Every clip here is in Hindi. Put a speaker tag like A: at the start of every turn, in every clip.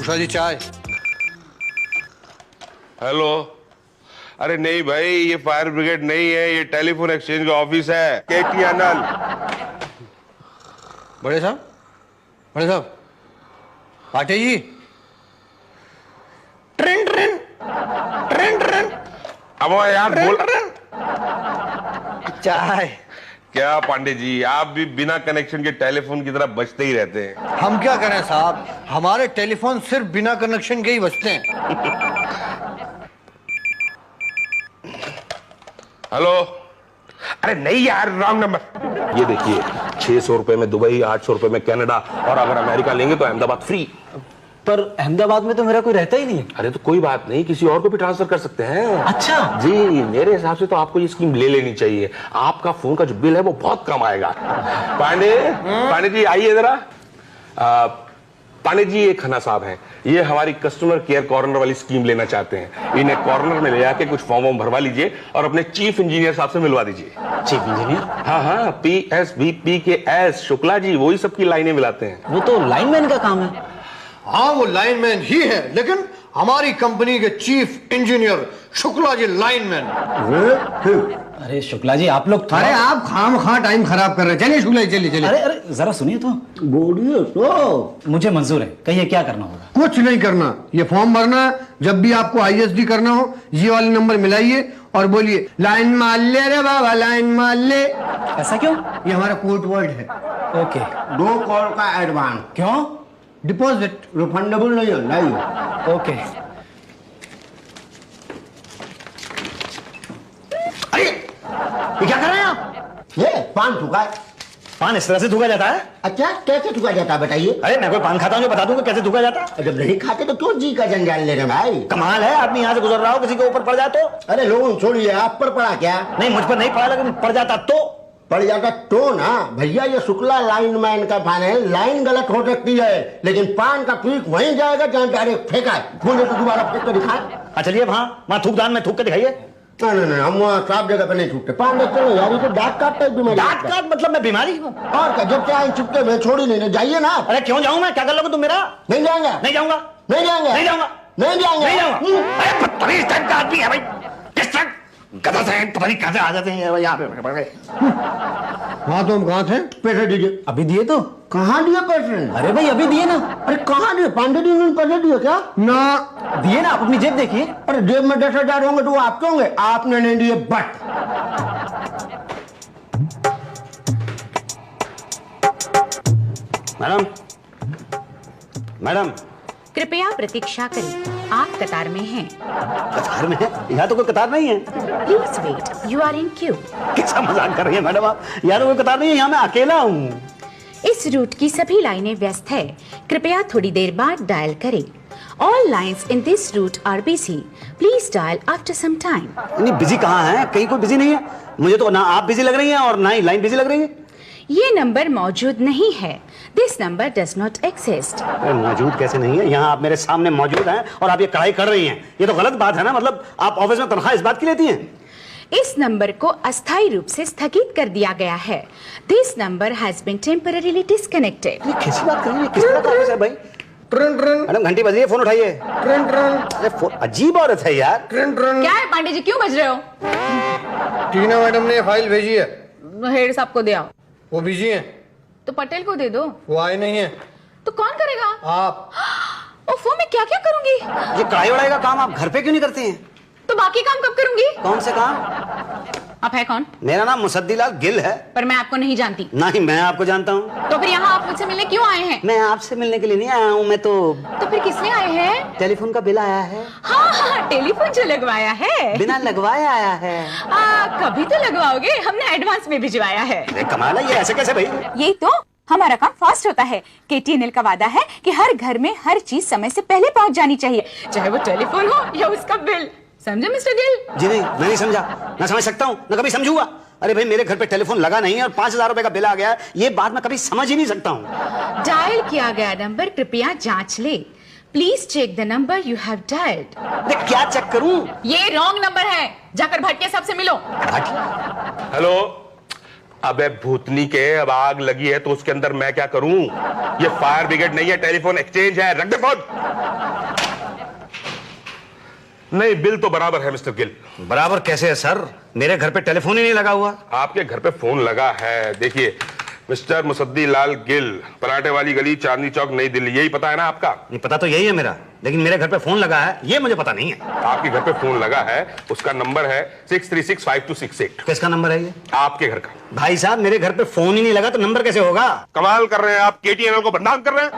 A: शुक्ला जी चाय।
B: हेलो। अरे नहीं भाई, ये फायर ब्रिगेड नहीं है, ये टेलीफोन एक्सचेंज का ऑफिस है। KTNL।
A: बड़े साहब, बड़े साहब, Pate ji. Train train train train.
B: अब यार बोल।
A: चाय।
B: क्या पांडे जी, आप भी बिना कनेक्शन के टेलीफोन की तरह बजते ही रहते हैं।
A: हम क्या करें साहब, हमारे टेलीफोन सिर्फ बिना कनेक्शन के ही बजते हैं।
B: हेलो। अरे नहीं यार, रॉन्ग नंबर। ये देखिए, 600 रुपए में दुबई, 800 रुपए में कनाडा, और अगर अमेरिका लेंगे तो अहमदाबाद फ्री।
C: पर अहमदाबाद में तो मेरा कोई रहता ही नहीं है।
B: अरे तो कोई बात नहीं, किसी और को भी ट्रांसफर कर सकते हैं।
C: अच्छा
B: जी, मेरे हिसाब से तो आपको ये स्कीम ले लेनी चाहिए। आपका फोन का जो बिल है वो बहुत कम आएगा। पांडे जी आइए जरा। पांडे जी, ये खन्ना साहब हैं, ये हमारी कस्टमर केयर कॉर्नर वाली स्कीम लेना चाहते हैं। इन्हें कॉर्नर में ले जाके कुछ फॉर्म भरवा लीजिए और अपने चीफ इंजीनियर साहब से मिलवा दीजिए।
C: Chief engineer?
B: हाँ, PSVP शुक्ला जी, वही सबकी लाइनें मिलाते हैं।
C: वो तो लाइनमैन का काम है।
A: हाँ, वो लाइनमैन ही है, लेकिन हमारी कंपनी के chief engineer Shukla ji lineman.
C: अरे शुक्ला जी, आप लोग
A: अरे आप खाम टाइम खराब कर रहे हैं। चलिए शुक्ला जी, चलिए चलिए।
C: अरे जरा सुनिए तो।
A: बोलिए तो।
C: मुझे मंजूर है, कहिए क्या करना होगा।
A: कुछ नहीं करना, ये फॉर्म भरना है। जब भी आपको ISD करना हो, ये वाले नंबर मिलाइए और बोलिए लाइन मार ले रे बाबा, लाइन मार ले।
C: ऐसा क्यों?
A: ये हमारा कोड वर्ड है।
C: ओके।
A: 2 कॉल का एडवांस।
C: क्यों?
A: डिपॉजिट रिफंडेबल नहीं है, नहीं।
C: ओके।
A: अरे ये क्या कर रहे हैं आप?
D: ये पान थूका है।
C: पान इस तरह से थूका जाता है?
D: अच्छा, कैसे थूका जाता है बताइए?
C: अरे मैं कोई पान खाता हूँ जो बता दूंगा कैसे थूका जाता है।
D: जब नहीं खाते तो क्यों जी का जंजाल ले रहे हैं भाई?
C: कमाल है, आदमी यहाँ से गुजर रहा हो, किसी के ऊपर पड़ जाए तो।
D: अरे लोगों छोड़िए, आप पर पड़ा क्या?
C: नहीं, मुझ पर नहीं पड़ा, लेकिन पड़ जाता तो।
D: पड़ जाता तो ना भैया, ये शुक्ला लाइनमैन का पान है। लाइन गलत हो सकती है, लेकिन पान का पीक वहीं जाएगा जहाँ डायरेक्ट फेंका है। बोले तो दोबारा फेंक कर दिखाए।
C: हाँ चलिए, वहाँ थूकदान में थूक के दिखाइए।
D: नहीं, हम वहाँ साफ जगह पे नहीं छूटते। पान देखते हो यार, ये तो दांत काटता बीमारी।
C: दांत काट मतलब मैं बीमारी हूँ?
D: और क्या, जब चाहे चुपके में छोड़ी नहीं, जाइए ना।
C: अरे क्यों जाऊँ मैं? क्या कर लोगे तुम मेरा?
D: नहीं जाएंगे,
C: नहीं जाऊंगा,
D: नहीं जाएंगे,
C: नहीं जाऊंगा,
D: नहीं जाएंगे,
C: नहीं जाऊंगा। अरे बदतमीज टाइप का आदमी है भाई। किस तरह गधा से पता नहीं कहाँ से आ जाते हैं यहाँ पे।
A: हाँ तो हम कहाँ थे?
D: पैसे दीजिए।
C: अभी दिए तो?
D: कहाँ दिए पैसे?
C: अरे भाई अभी दिए ना।
D: अरे कहाँ दिए? पांडे जी ने पैसे दिए क्या?
A: ना
C: दिए ना, आप अपनी जेब देखिए।
D: अरे जेब में 10,000 होंगे तो वो आपके होंगे, आपने नहीं दिए। बट
C: मैडम, मैडम
E: कृपया प्रतीक्षा करें, आप कतार में हैं।
C: कतार में है? यहाँ तो कोई कतार नहीं है।
E: Please wait, you are in queue.
C: कैसा मजाक कर रही है मैडम आप? यहाँ तो कोई कतार नहीं है, यहाँ मैं अकेला हूँ।
E: इस रूट की सभी लाइनें व्यस्त है, कृपया थोड़ी देर बाद डायल करें। All lines in this route are busy. Please dial after some time.
C: नहीं, बिजी कहाँ है? कहीं कोई बिजी नहीं है। मुझे तो ना आप बिजी लग रही हैं और ना ही लाइन बिजी लग रही है।
E: ये नंबर मौजूद नहीं है। This number does not exist.
C: मौजूद कैसे नहीं है? यहाँ आप मेरे सामने मौजूद हैं और आप ये कढ़ाई कर रही हैं। ये तो गलत बात है ना। मतलब आप ऑफिस में तनख्वाह इस बात की लेती हैं?
E: इस नंबर को अस्थायी रूप से स्थगित कर दिया गया है। This number has been temporarily disconnected.
C: ये कैसी बात कर रही है? किस तरह का ऑफिस है भाई?
A: ट्रेन ट्रेन
C: मैडम घंटी बज रही है, फोन उठाइए।
A: ट्रेन ट्रेन
C: अरे फोन, अजीब औरत है यार।
A: Train train.
E: क्या है पांडे जी, क्यों बज रहे हो?
A: टीना मैडम ने फाइल भेजी है,
E: हेड साहब को दे आओ।
A: वो बिजी हैं।
E: तो पटेल को दे दो।
A: वो आए नहीं है।
E: तो कौन करेगा?
A: आप।
E: ओफो, मैं क्या क्या करूंगी?
C: ये कढ़ाई वढ़ाई का काम आप घर पे क्यों नहीं करते हैं?
E: तो बाकी काम कब करूंगी?
C: कौन से काम?
E: आप है कौन?
C: मेरा नाम मुसद्दीलाल गिल है।
E: पर मैं आपको नहीं जानती।
C: नहीं, मैं आपको जानता हूँ।
E: तो फिर यहाँ आप मुझसे मिलने क्यों आए हैं?
C: मैं आपसे मिलने के लिए नहीं आया हूँ, मैं तो
E: फिर किसने आए हैं?
C: टेलीफोन का बिल आया है।
E: हाँ, टेलीफोन जो लगवाया है।
C: बिना लगवाए आया है।
E: कभी तो लगवाओगे, हमने एडवांस में भिजवाया है।
C: कमाल है, ये ऐसे कैसे भाई?
E: ये तो हमारा काम फास्ट होता है। KTNL का वादा है कि हर घर में हर चीज समय से पहले पहुंच जानी चाहिए, चाहे वो टेलीफोन हो या उसका बिल। समझे मिस्टर गिल?
C: जी नहीं, मैं नहीं समझा। मैं समझ सकता हूँ, मैं कभी समझूंगा। अरे भाई, मेरे घर पे टेलीफोन लगा नहीं है और 5,000 रुपए का बिल आ गया है, ये बात मैं कभी समझ ही नहीं सकता हूँ।
E: डायल किया गया नंबर कृपया जांच ले। Please check the number you have dialled.
C: मैं क्या चेक करूँ?
E: ये रॉन्ग नंबर है, जाकर भटके सबसे मिलो।
B: हेलो। अबे भूतनी के, अब आग लगी है तो उसके अंदर मैं क्या करूं? ये फायर ब्रिगेड नहीं है, टेलीफोन एक्सचेंज है। रख दे फोन। नहीं, बिल तो बराबर है मिस्टर गिल।
C: बराबर कैसे है सर? मेरे घर पे टेलीफोन ही नहीं लगा हुआ।
B: आपके घर पे फोन लगा है। देखिए, मिस्टर मुसद्दी लाल गिल, पराठे वाली गली, चांदनी चौक, नई दिल्ली, यही पता है ना आपका?
C: नहीं, पता तो यही है मेरा, लेकिन मेरे घर पे फोन लगा है ये मुझे पता नहीं है।
B: आपके घर पे फोन लगा है, उसका नंबर है 6365268।
C: किसका नंबर है ये?
B: आपके घर का।
C: भाई साहब, मेरे घर पे फोन ही नहीं लगा तो नंबर कैसे होगा?
B: कमाल कर रहे हैं आप, केटीएनएल को बदनाम कर रहे हैं।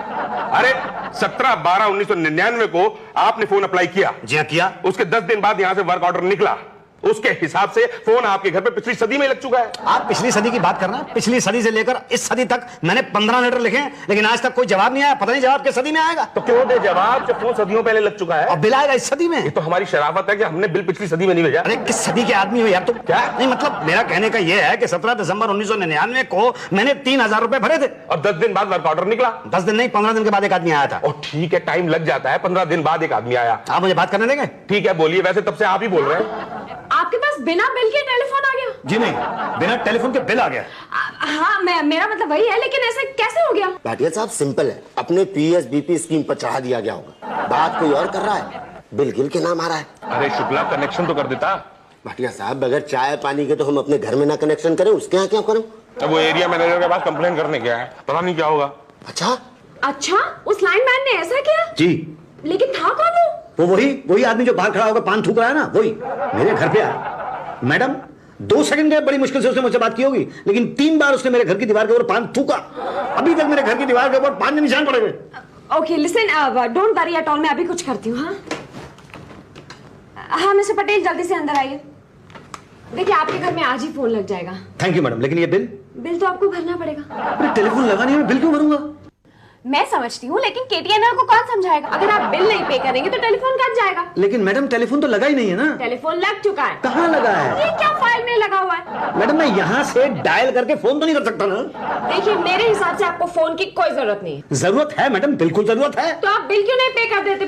B: अरे 17/12/1999 को आपने फोन अप्लाई किया।
C: जी हाँ, किया।
B: उसके 10 दिन बाद यहां से वर्क ऑर्डर निकला। उसके हिसाब से फोन आपके घर पे पिछली सदी में लग चुका है।
C: आप पिछली सदी की बात करना, पिछली सदी से लेकर इस सदी तक मैंने 15 लेटर लिखे हैं, लेकिन आज तक कोई जवाब नहीं आया। पता नहीं जवाब किस सदी में आएगा।
B: तो क्यों दे जवाब जब फोन सदियों पहले लग चुका है?
C: और बिल आएगा इस सदी में।
B: ये तो हमारी शराफत है कि हमने बिल पिछली सदी में नहीं भेजा।
C: अरे किस सदी के आदमी हो यार तुम? क्या नहीं, मतलब मेरा कहने का यह है कि 17 दिसंबर 1999 को मैंने 3000 रुपए भरे थे
B: और 10 दिन बाद वर्क ऑर्डर निकला।
C: 10 दिन नहीं, 15 दिन के बाद एक आदमी आया था।
B: और ठीक है, टाइम लग जाता है, 15 दिन बाद एक आदमी आया।
C: आप मुझे बात करने देंगे?
B: ठीक है, बोलिए। वैसे तब से आप ही बोल रहे हैं।
E: आपके पास बिना बिल के टेलीफोन आ गया?
C: जी नहीं, बिना टेलीफोन के बिल आ गया।
E: हाँ, मेरा मतलब वही है, लेकिन ऐसे कैसे हो गया?
D: भाटिया साहब सिंपल है, अपने पीएसबीपी स्कीम पर चढ़ा दिया गया होगा। बात कोई और कर रहा है, बिल गिल के नाम आ रहा है।
B: अरे शुक्ला, कनेक्शन तो कर देता।
D: भाटिया साहब, बगैर चाय पानी के तो हम अपने घर में ना कनेक्शन करें, उसके यहाँ क्या करें?
B: अब वो एरिया मैनेजर के पास कंप्लेन करने गया है, पता नहीं क्या होगा।
D: अच्छा,
E: उस लाइनमैन ने ऐसा किया?
C: जी।
E: लेकिन था कौन वो?
C: वही आदमी जो बाहर खड़ा होकर पान थूक रहा है ना, वही मेरे घर पे आया। मैडम 2 सेकंड के बड़ी मुश्किल से उसने मुझसे बात की होगी, लेकिन 3 बार उसने मेरे घर की दीवार के ऊपर पान थूका। अभी तक मेरे घर की दीवार के ऊपर पान के निशान पड़े हुए।
E: Okay listen, don't worry at all, मैं अभी कुछ करती हूँ। हाँ मिस्टर पटेल, जल्दी से अंदर आइए। देखिए, आपके घर में आज ही फोन लग जाएगा।
C: थैंक यू मैडम, लेकिन ये बिल
E: तो आपको भरना पड़ेगा।
C: अरे टेलीफोन लगा नहीं है, बिल क्यों भरूंगा?
E: मैं समझती हूँ, लेकिन केटीएनएल को कौन समझाएगा? अगर आप बिल नहीं पे करेंगे तो टेलीफोन कट जाएगा।
C: लेकिन मैडम टेलीफोन तो लगा ही नहीं है ना।
E: टेलीफोन लग चुका है।
C: कहाँ लगा है?
E: ये क्या फाइल में लगा हुआ है?
C: मैडम मैं यहाँ से डायल करके फोन तो नहीं कर सकता ना।
E: देखिए, मेरे हिसाब से आपको फोन की कोई जरूरत नहीं है।
C: जरूरत है मैडम, बिल्कुल जरूरत है।
E: तो आप बिल क्यों नहीं पे कर देते?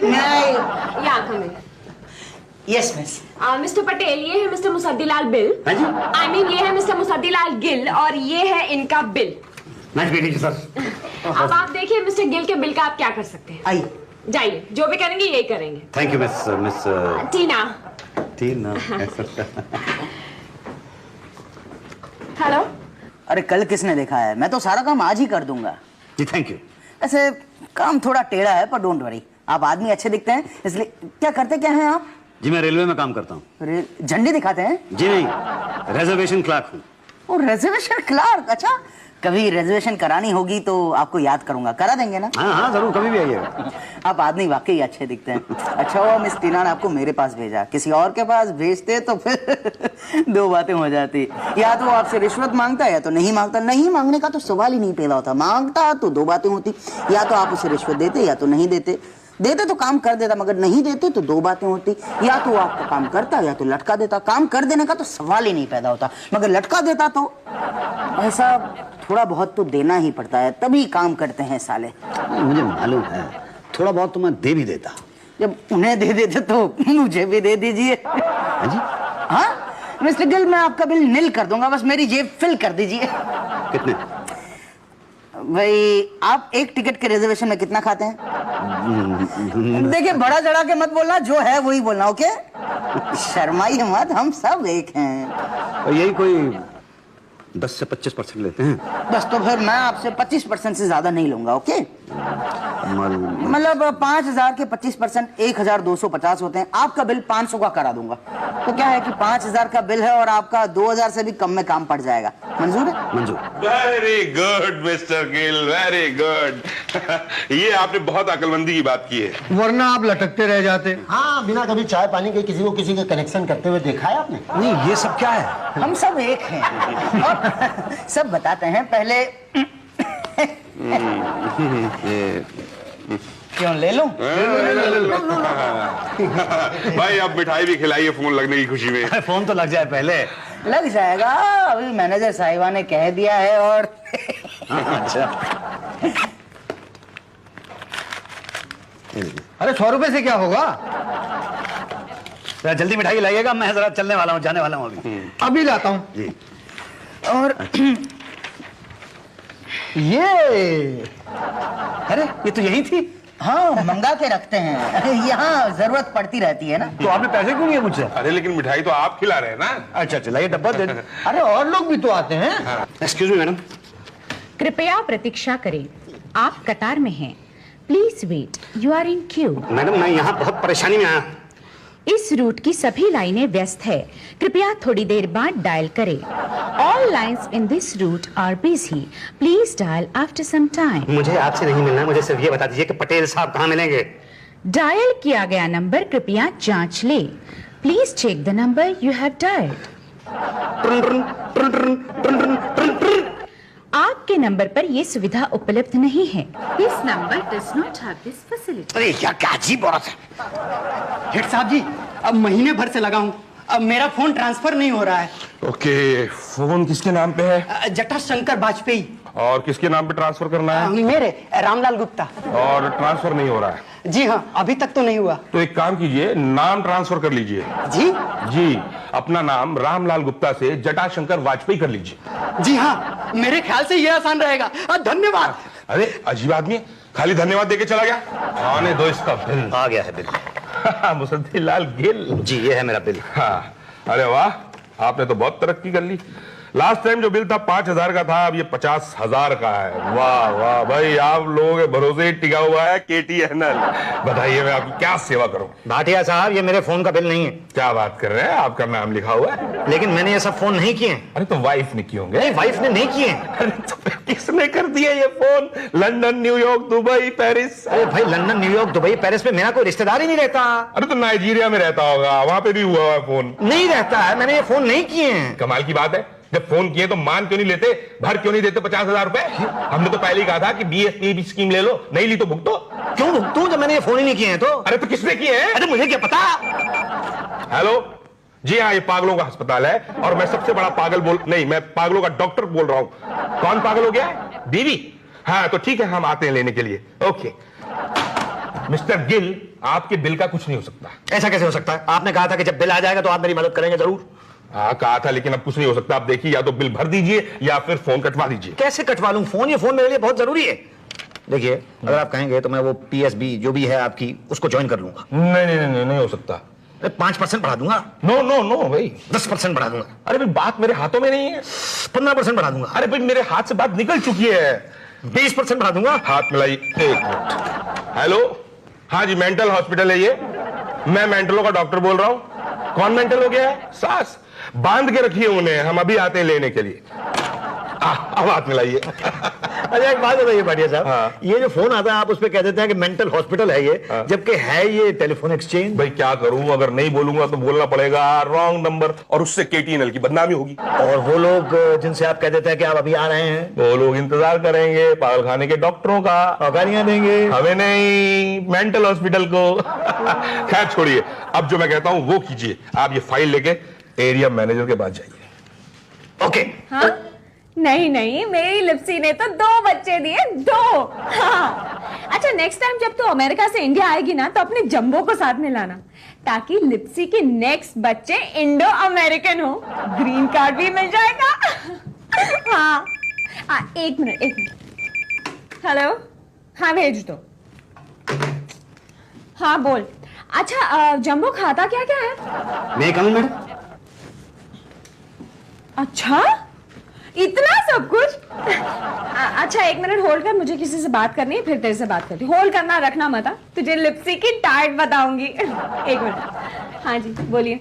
F: Yes miss.
E: मिस्टर पटेल, ये है मिस्टर मुसद्दीलाल बिल।
C: हाँ जी।
E: I mean, ये है मिस्टर मुसद्दीलाल गिल और ये है इनका bill.
C: Nice meeting you sir.
E: अब आप देखिए मिस्टर गिल के बिल का आप क्या कर सकते हैं।
F: आइए,
E: जाइए, जो भी करेंगे यही करेंगे।
C: Thank you miss
E: Tina. Hello.
F: अरे कल किसने देखा है? मैं तो सारा काम आज ही कर दूंगा।
C: जी थैंक यू।
F: ऐसे काम थोड़ा टेढ़ा है, पर डोंट वरी, आप आदमी अच्छे दिखते हैं, इसलिए। क्या करते क्या हैं आप?
C: जी मैं रेलवे में काम करता हूँ।
F: झंडी दिखाते हैं?
C: जी नहीं, रिजर्वेशन क्लर्क हूँ।
F: ओ, रिजर्वेशन क्लर्क। अच्छा, कभी रिजर्वेशन करानी होगी तो आपको याद करूंगा, करा देंगे ना?
C: हाँ जरूर, कभी भी आइएगा।
F: आप आदमी वाकई अच्छे दिखते हैं। अच्छा हुआ मिस टीना ने आपको मेरे पास भेजा, किसी और के पास भेजते तो फिर 2 बातें हो जाती। या तो आपसे रिश्वत मांगता या तो नहीं मांगता। नहीं मांगने का तो सवाल ही नहीं पैदा होता, मांगता तो 2 बातें होती। या तो आप उसे रिश्वत देते या तो नहीं देते। देते तो काम कर देता, मगर नहीं देते तो 2 बातें होती। या तो आपका काम करता या तो लटका देता। काम कर देने का तो सवाल ही नहीं पैदा होता, मगर लटका देता तो ऐसा थोड़ा बहुत तो देना ही पड़ता है, तभी काम करते हैं साले।
C: मुझे मालूम है, थोड़ा बहुत तो मैं दे भी देता।
F: जब उन्हें दे देते तो मुझे भी दे दीजिए। हाँ मिस्टर गिल, मैं आपका बिल निल कर दूंगा, बस मेरी जेब फिल कर दीजिए।
C: कितने?
F: भाई, आप एक टिकट के रिजर्वेशन में कितना खाते हैं? देखिए, बड़ा चढ़ा के मत बोलना, जो है वही बोलना, ओके? शर्माइए मत, हम सब एक हैं।
C: और यही कोई 10 से 25% लेते हैं।
F: बस, तो फिर मैं आपसे 25% से ज्यादा नहीं लूंगा, ओके? मतलब 5000 के 25% 1250 होते हैं। आपका बिल 500 का करा दूंगा। तो क्या है कि 5000 का बिल है और आपका 2000 से भी कम में काम पड़ जाएगा। मंजूर है?
C: मंजूर।
B: Very good mister Gill, very good. ये आपने बहुत अकलमंदी की बात की है,
A: वरना आप लटकते रह जाते।
D: हाँ, बिना कभी चाय पानी के किसी को किसी के कनेक्शन करते हुए देखा है आपने?
C: नहीं, ये सब क्या है?
F: हम सब एक हैं। और सब बताते हैं। पहले क्यों ले लूं?
B: भाई अब मिठाई भी खिलाइए फोन लगने की खुशी में।
C: फोन तो लग जाए पहले।
F: लग जाएगा, अभी मैनेजर साहिबा ने कह दिया है। और
C: अच्छा,
A: अरे 100 रुपए से क्या होगा?
C: जल्दी मिठाई लाइएगा, मैं जरा चलने वाला हूँ, जाने वाला हूँ अभी।
A: अभी लाता हूँ।
C: जी।
F: और
C: ये अरे ये तो यही थी।
F: हाँ, मंगा के रखते हैं, यहाँ जरूरत पड़ती रहती है ना।
C: तो आपने पैसे क्यों लिए मुझसे?
B: अरे लेकिन मिठाई तो आप खिला रहे हैं ना।
C: अच्छा चलाइए, डब्बा दे। अरे और लोग भी तो आते हैं। Excuse me madam.
E: कृपया प्रतीक्षा करें, आप कतार में हैं। Please wait, you are in queue.
C: Madam मैं यहाँ बहुत परेशानी में आया।
E: इस रूट की सभी लाइनें व्यस्त है, कृपया थोड़ी देर बाद डायल करें। All lines in this route are busy, please dial after some time.
C: मुझे आपसे नहीं मिलना, मुझे सिर्फ ये बता दीजिए कि पटेल साहब कहाँ मिलेंगे।
E: डायल किया गया नंबर कृपया जांच ले। Please check the number you have dialled. आपके नंबर पर यह सुविधा उपलब्ध नहीं है। This number does not have this facility.
C: अरे क्या अजीब औरत है।
G: हेड साहब जी, अब महीने भर से लगा हूँ, अब मेरा फोन ट्रांसफर नहीं हो रहा है।
B: ओके, फोन किसके नाम पे है?
G: जटाशंकर वाजपेयी।
B: और किसके नाम पे ट्रांसफर करना है?
G: मेरे रामलाल गुप्ता।
B: और ट्रांसफर नहीं हो रहा है?
G: जी हाँ, अभी तक तो नहीं हुआ।
B: तो एक काम कीजिए, नाम ट्रांसफर कर लीजिए।
G: जी
B: जी, अपना नाम रामलाल गुप्ता से जटाशंकर वाजपेयी कर लीजिए।
G: जी हाँ, मेरे ख्याल से ये आसान रहेगा। धन्यवाद।
B: अरे अजीब आदमी, खाली धन्यवाद देके चला गया। आने दो इसका बिल।
C: आ गया है बिल।
B: मुसद्दी लाल गिल
C: जी ये है मेरा बिल।
B: हाँ, अरे वाह, आपने तो बहुत तरक्की कर ली। लास्ट टाइम जो बिल था 5,000 का था, अब ये 50,000 का है। वाह वाह भाई, आप लोगों के भरोसे ही टिका हुआ है KTNL। बताइए मैं आपकी क्या सेवा करूं?
C: भाटिया साहब ये मेरे फोन का बिल नहीं है।
B: क्या बात कर रहे हैं, आपका नाम लिखा हुआ है।
C: लेकिन मैंने ये सब फोन नहीं किए।
B: अरे तो वाइफ ने किए होंगे।
C: नहीं, वाइफ ने नहीं किए।
B: अरे तो फिर किसने कर दिया ये phone? London, New York, Dubai, Paris.
C: अरे भाई लंदन, न्यूयॉर्क, दुबई, पेरिस में मेरा कोई रिश्तेदार ही नहीं रहता।
B: अरे तो नाइजीरिया में रहता होगा, वहां पे भी हुआ है फोन।
C: नहीं रहता है, मैंने ये फोन नहीं किए हैं।
B: कमाल की बात है, जब फोन किए तो मान क्यों नहीं लेते, भर क्यों नहीं देते 50,000 रुपए? हमने तो पहले ही कहा था कि BSPP स्कीम ले लो, नहीं ली तो भुगतो।
C: क्यों भुगतूं जब मैंने ये फोन ही नहीं किए हैं तो?
B: अरे तो किसने किए हैं?
C: अरे मुझे क्या पता।
B: हेलो जी हाँ, ये पागलों का अस्पताल है और मैं सबसे बड़ा पागल नहीं, मैं पागलों का डॉक्टर बोल रहा हूँ। कौन पागल हो गया है? बीवी? हाँ तो ठीक है, हम आते हैं लेने के लिए। ओके मिस्टर गिल, आपके बिल का कुछ नहीं हो सकता।
C: ऐसा कैसे हो सकता है? आपने कहा था कि जब बिल आ जाएगा तो आप मेरी मदद करेंगे जरूर।
B: हाँ कहा था, लेकिन अब कुछ नहीं हो सकता। आप देखिए, या तो बिल भर दीजिए या फिर फोन कटवा दीजिए।
C: कैसे कटवा लूं फोन? ये फोन मेरे लिए बहुत जरूरी है। देखिए अगर आप कहेंगे तो मैं वो PSB जो भी है आपकी उसको ज्वाइन कर लूंगा।
B: नहीं हो सकता।
C: 5% बढ़ा दूंगा।
B: नो भाई,
C: 10% बढ़ा दूंगा।
B: अरे भाई बात मेरे हाथों में नहीं है।
C: 15% बढ़ा दूंगा।
B: अरे भाई मेरे हाथ से बात निकल चुकी है।
C: 20% बढ़ा दूंगा।
B: हाथ मिलाइए, 1 मिनट। हेलो, हाँ जी, मेंटल हॉस्पिटल है ये। मैं मेंटलों का डॉक्टर बोल रहा हूँ। कौन मेंटल हो गया है? सास। बांध के रखिए उन्हें, हम अभी आते हैं लेने के लिए। अब हाथ मिलाइए।
C: अच्छा एक बात बताइए भाटिया साहब।
B: हाँ।
C: ये जो फोन आता है आप उस पे कह देते हैं कि मेंटल हॉस्पिटल है ये,
B: हाँ।
C: जबकि है ये टेलीफोन एक्सचेंज।
B: भाई क्या करूं, अगर नहीं बोलूंगा तो बोलना पड़ेगा रॉन्ग नंबर, और उससे KTNL की बदनामी होगी।
C: और वो लोग जिनसे आप कह देते हैं कि आप अभी आ रहे हैं,
B: वो लोग इंतजार करेंगे पागलखाने के डॉक्टरों का,
C: और गालियां देंगे।
B: हमें नहीं, मेंटल हॉस्पिटल को। खैर छोड़िए, अब जो मैं कहता हूं वो कीजिए। आप ये फाइल लेके एरिया मैनेजर के पास जाइए।
C: ओके।
E: हाँ? नहीं, मेरी लिप्सी ने तो 2 बच्चे दिए, 2। हाँ। अच्छा नेक्स्ट टाइम जब तू अमेरिका से इंडिया आएगी ना, तो अपने जंबो को साथ में लाना, ताकि लिप्सी के नेक्स्ट बच्चे इंडो अमेरिकन हो। ग्रीन कार्ड भी मिल जाएगा। हाँ, एक मिनट। हेलो, हाँ भेज दो। हाँ बोल। अच्छा जंबो खाता क्या क्या है?
C: मैं कहूं मैडम?
E: अच्छा इतना सब कुछ? अच्छा 1 मिनट होल्ड कर, मुझे किसी से बात करनी है, फिर तेरे से बात करती हूँ। होल्ड करना, रखना मत। तुझे लिप्सी की डाइट बताऊंगी। 1 मिनट। हाँ जी बोलिए।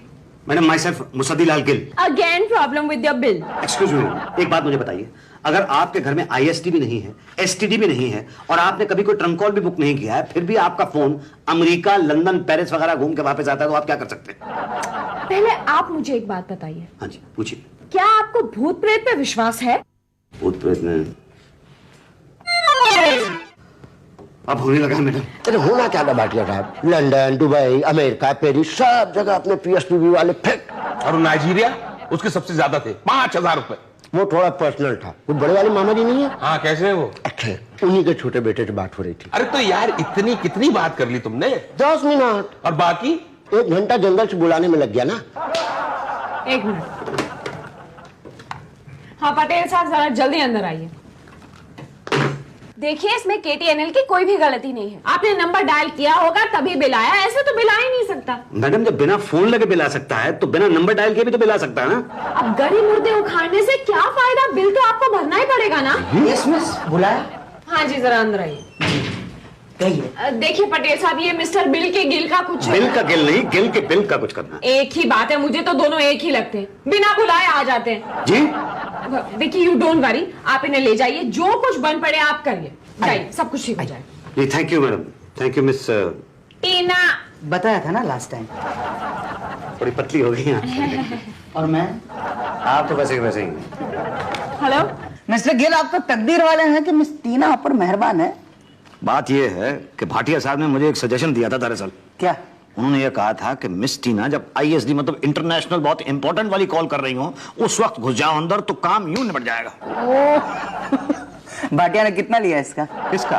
C: Madam my self Musaddi Lal Gill.
E: Again problem with your bill.
C: Excuse me, एक बात मुझे बताइए, अगर आपके घर में IST भी नहीं है, STD भी नहीं है, और आपने कभी कोई ट्रंक कॉल भी बुक नहीं किया है, फिर भी आपका फोन अमेरिका, लंदन, पेरिस वगैरह घूम के वापस आता है, तो आप क्या कर सकते हैं?
E: पहले आप मुझे एक बात बताइए।
C: हाँ जी पूछिए।
E: क्या आपको भूत प्रेत पे विश्वास है?
C: भूत प्रेत में अब होने लगा मैडम।
D: अरे होना क्या था भाटिया साहब, लंदन, दुबई, अमेरिका, पेरिस, सब जगह अपने PSPB वाले फेंक।
B: और नाइजीरिया, उसके सबसे ज्यादा थे 5,000 रुपए।
D: वो थोड़ा पर्सनल था। वो बड़े वाले मामा जी नहीं है?
B: हाँ कैसे है वो?
D: अच्छा, उन्हीं के छोटे बेटे से बात हो रही थी।
B: अरे तो यार इतनी कितनी बात कर ली तुमने?
D: 10 मिनट।
B: और बाकी
D: 1 घंटा जंगल से बुलाने में लग गया ना।
E: 1 मिनट। हाँ पटेल साहब जरा जल्दी अंदर आइए। देखिए इसमें KTNL की कोई भी गलती नहीं है, आपने नंबर डायल किया होगा तभी बिल आया, ऐसे तो बिल आ ही नहीं सकता।
C: मैडम जब बिना फोन लगे बिल आ सकता है तो बिना नंबर डायल किए भी तो बिल आ सकता है ना।
E: अब गड़ी मुर्दे उखाड़ने से क्या फायदा, बिल तो आपको भरना ही पड़ेगा ना।
F: यस मिस, बुलाया?
E: हाँ जी जरा अंदर आइए।
F: कहिए।
E: देखिए पटेल साहब ये मिस्टर बिल के गिल का कुछ
C: बिल का गिल नहीं, गिल के बिल का कुछ करना।
E: एक ही बात है, मुझे तो दोनों एक ही लगते हैं, बिना बुलाए आ जाते हैं।
C: जी
E: देखिए यू डोंट वरी, आप इन्हें ले जाइए, जो कुछ बन पड़े आप करिए, जाइए सब कुछ ठीक हो जाएगा।
C: जी thank you madam, thank you miss.
E: Tina
F: बताया था ना लास्ट टाइम।
C: थोड़ी पतली हो गई हैं।
F: और मैं?
C: आप तो वैसे ही
F: हेलो मिस्टर गिल, आप तो तकदीर वाले हैं कि मिस टीना आप पर मेहरबान है।
C: बात यह है कि भाटिया साहब ने मुझे एक सजेशन दिया था दरअसल।
F: क्या?
C: उन्होंने ये कहा था कि मिस टीना जब ISD मतलब इंटरनेशनल बहुत इंपॉर्टेंट वाली कॉल कर रही हो उस वक्त घुस जाओ अंदर तो काम यूं निपट जाएगा।
F: भाटिया ने कितना लिया इसका?
C: किसका?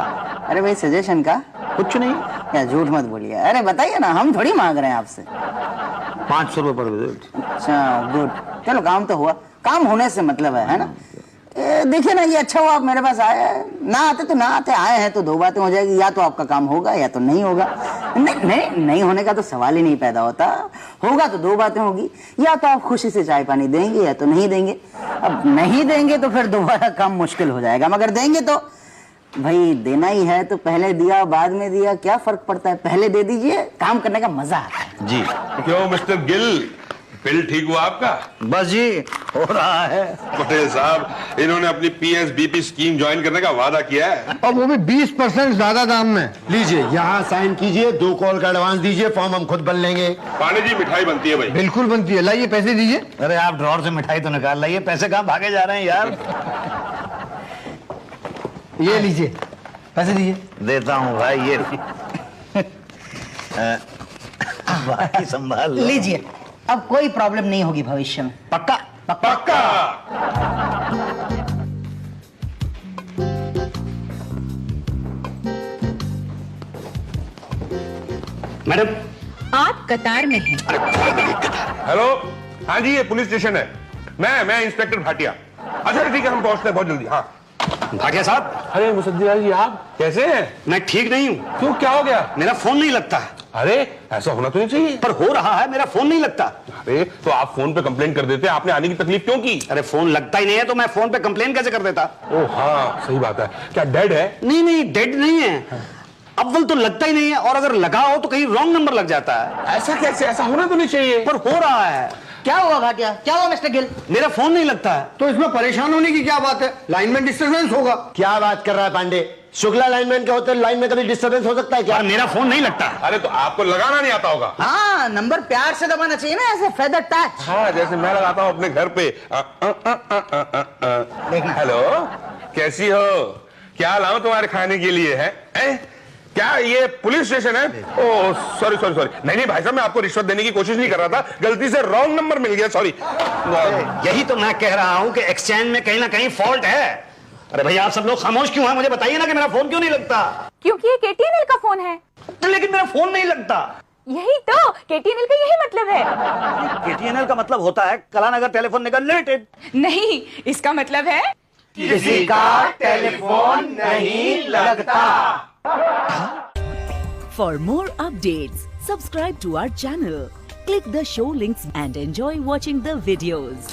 F: अरे भाई सजेशन का।
C: कुछ नहीं।
F: क्या झूठ मत बोलिए, अरे बताइए ना, हम थोड़ी मांग रहे हैं आपसे।
C: 500 रुपए पर विजिट।
F: अच्छा गुड, चलो काम तो हुआ, काम होने से मतलब है ना। देखिए ना ये अच्छा हुआ आप मेरे पास आए हैं, ना आते तो ना आते, आए हैं तो दो बातें हो जाएगी, या तो आपका काम होगा या तो नहीं होगा। नहीं होने का तो सवाल ही नहीं पैदा होता, होगा तो दो बातें होगी, या तो आप खुशी से चाय पानी देंगे या तो नहीं देंगे। अब नहीं देंगे तो फिर दोबारा काम मुश्किल हो जाएगा, मगर देंगे तो भाई देना ही है तो पहले दिया बाद में दिया क्या फर्क पड़ता है, पहले दे दीजिए, काम करने का मजा आता है।
C: जी
B: क्यों मिस्टर गिल, बिल ठीक हुआ आपका?
C: बस जी हो रहा है।
B: पटेल साहब इन्होंने अपनी PSBP स्कीम ज्वाइन करने का वादा किया है,
A: और वो भी 20% ज्यादा दाम में।
D: लीजिए यहाँ साइन कीजिए, 2 कॉल का एडवांस दीजिए, फॉर्म हम खुद भर लेंगे।
B: पानी जी मिठाई बनती है भाई।
A: बिल्कुल बनती है, लाइए पैसे दीजिए।
C: अरे आप ड्रॉर से मिठाई तो निकाल लाइए, पैसे कहाँ भागे जा रहे हैं यार।
A: ये लीजिए पैसे दीजिए।
C: देता हूँ भाई ये। बाकी संभाल लो।
F: लीजिए, अब कोई प्रॉब्लम नहीं होगी भविष्य में।
C: पक्का?
B: पक्का।
C: मैडम
E: आप कतार में हैं।
B: हेलो, हाँ जी ये पुलिस स्टेशन है, मैं इंस्पेक्टर भाटिया। अच्छा ठीक है हम पहुंचते हैं बहुत जल्दी। हाँ
C: भाटिया साहब।
B: अरे मुसद्दिक जी आप कैसे हैं?
C: मैं ठीक नहीं हूँ।
B: क्यों क्या हो गया?
C: मेरा फोन नहीं लगता।
B: अरे ऐसा होना तो नहीं चाहिए।
C: पर हो रहा है, मेरा फोन नहीं लगता।
B: अरे तो आप फोन पे कंप्लेंट कर देते, आपने आने की तकलीफ क्यों की?
C: अरे फोन लगता ही नहीं है तो मैं फोन पे कंप्लेन कैसे कर देता?
B: ओह हाँ सही बात है। क्या डेड है?
C: नहीं डेड नहीं है। अव्वल तो लगता ही नहीं है, और अगर लगा हो तो कहीं रॉन्ग नंबर लग जाता है।
B: ऐसा कैसे? ऐसा होना तो नहीं चाहिए।
C: पर हो रहा है।
F: क्या हुआ भाटिया, क्या हुआ मिस्टर गिल?
C: मेरा फोन नहीं लगता है।
A: तो इसमें परेशान होने की क्या बात है, लाइन में डिस्टर्बेंस होगा।
D: क्या बात कर रहा है पांडे? शुक्ला लाइनमैन के होते लाइन में कभी डिस्टर्बेंस हो सकता है क्या?
C: और मेरा फोन नहीं लगता।
B: अरे तो आपको लगाना नहीं आता होगा।
F: हाँ नंबर प्यार से दबाना चाहिए ना, ऐसे फेदर टच।
B: हाँ जैसे मैं लगाता हूँ अपने घर पे। हेलो कैसी हो, क्या लाऊं तुम्हारे खाने के लिए है? क्या ये पुलिस स्टेशन है? ओह सॉरी नहीं भाई साहब मैं आपको रिश्वत देने की कोशिश नहीं कर रहा था, गलती से रॉन्ग नंबर मिल गया, सॉरी।
C: यही तो मैं कह रहा हूं कि एक्सचेंज में कहीं ना कहीं फॉल्ट है। अरे भैया आप सब लोग खामोश क्यों हैं? मुझे बताइए ना कि मेरा फोन क्यों नहीं लगता।
E: क्योंकि ये KTNL का फोन है।
C: तो लेकिन मेरा फोन नहीं लगता।
E: यही तो KTNL का यही मतलब है।
C: KTNL का मतलब होता है कलानगर टेलीफोन निगम लिमिटेड।
E: नहीं, इसका मतलब है
C: किसी का टेलीफोन नहीं लगता।
H: For more updates, subscribe to our channel, click the show links and enjoy watching the videos.